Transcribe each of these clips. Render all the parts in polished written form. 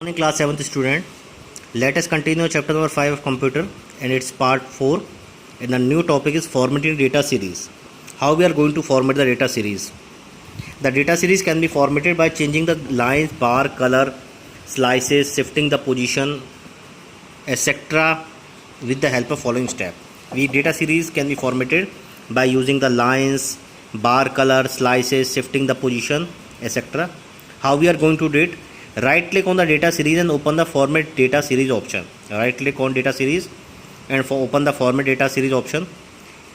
Morning class 7th student. Let us continue chapter number 5 of computer and its part 4, and the new topic is formatting data series. How we are going to format the data series. The data series can be formatted by changing the lines, bar, color, slices, shifting the position, etc. with the help of following step. Data series can be formatted by using the lines, bar, color, slices, shifting the position, etc. How we are going to do it? Right click on the data series and open the format data series option. Right click on data series and open the format data series option.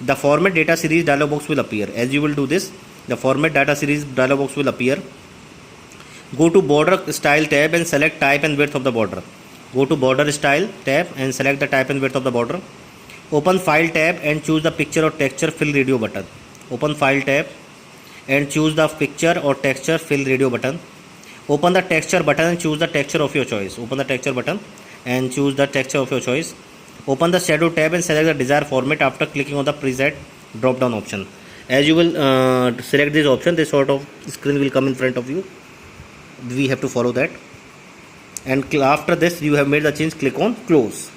The format data series dialog box will appear. As you will do this, the format data series dialog box will appear. Go to border style tab and select type and width of the border. Go to border style tab and select the type and width of the border. Open file tab and choose the picture or texture fill radio button. Open file tab and choose the picture or texture fill radio button. Open the texture button and choose the texture of your choice. Open the texture button and choose the texture of your choice. Open the shadow tab and select the desired format after clicking on the preset drop down option. As you will select this option, this sort of screen will come in front of you. We have to follow that, and after this you have made the change, click on close.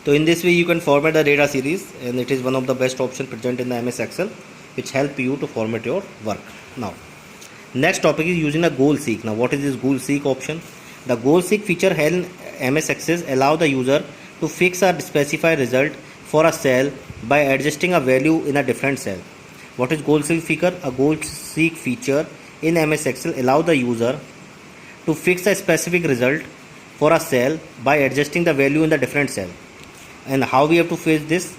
So in this way you can format the data series, and it is one of the best options present in the MS Excel which help you to format your work. Now next topic is using a goal seek. Now what is this goal seek option? The goal seek feature held in MS Excel allow the user to fix a specified result for a cell by adjusting a value in a different cell. What is goal seek feature? A goal seek feature in MS Excel allow the user to fix a specific result for a cell by adjusting the value in the different cell. And how we have to fix this?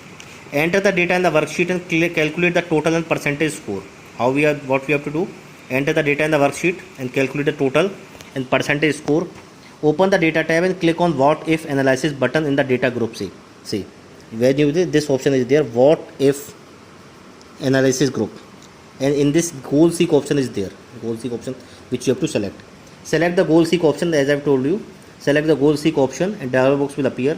Enter the data in the worksheet and calculate the total and percentage score. What we have to do? Enter the data in the worksheet and calculate the total and percentage score. Open the data tab and click on what if analysis button in the data group C. See, when you this option is there, what if analysis group, and in this goal seek option is there, goal seek option which you have to select. Select the goal seek option as I have told you. Select the goal seek option and dialog box will appear.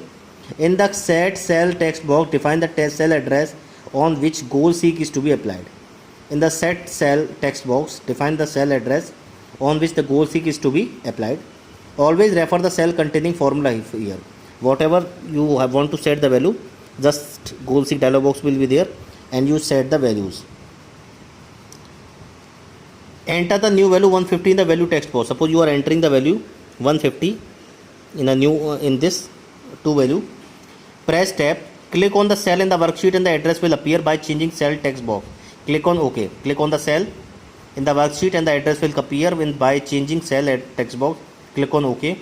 In the set cell text box, define the test cell address on which goal seek is to be applied. In the set cell text box, define the cell address on which the goal seek is to be applied. Always refer the cell containing formula here. Whatever you want to set the value, just goal seek dialog box will be there and you set the values. Enter the new value 150 in the value text box. Suppose you are entering the value 150 in a new in this to value. Press tab, click on the cell in the worksheet and the address will appear by changing cell text box. Click on OK. Click on the cell in the worksheet and the address will appear by changing cell text box. Click on OK.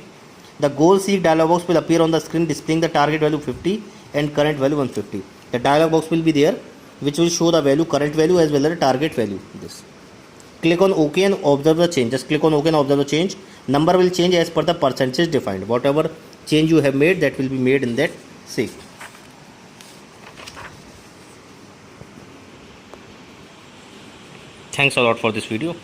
The goal seek dialog box will appear on the screen displaying the target value 50 and current value 150. The dialog box will be there which will show the value, current value as well as the target value. This. Click on OK and observe the change. Just click on OK and observe the change. Number will change as per the percentage defined. Whatever change you have made, that will be made in that seek. Thanks a lot for this video.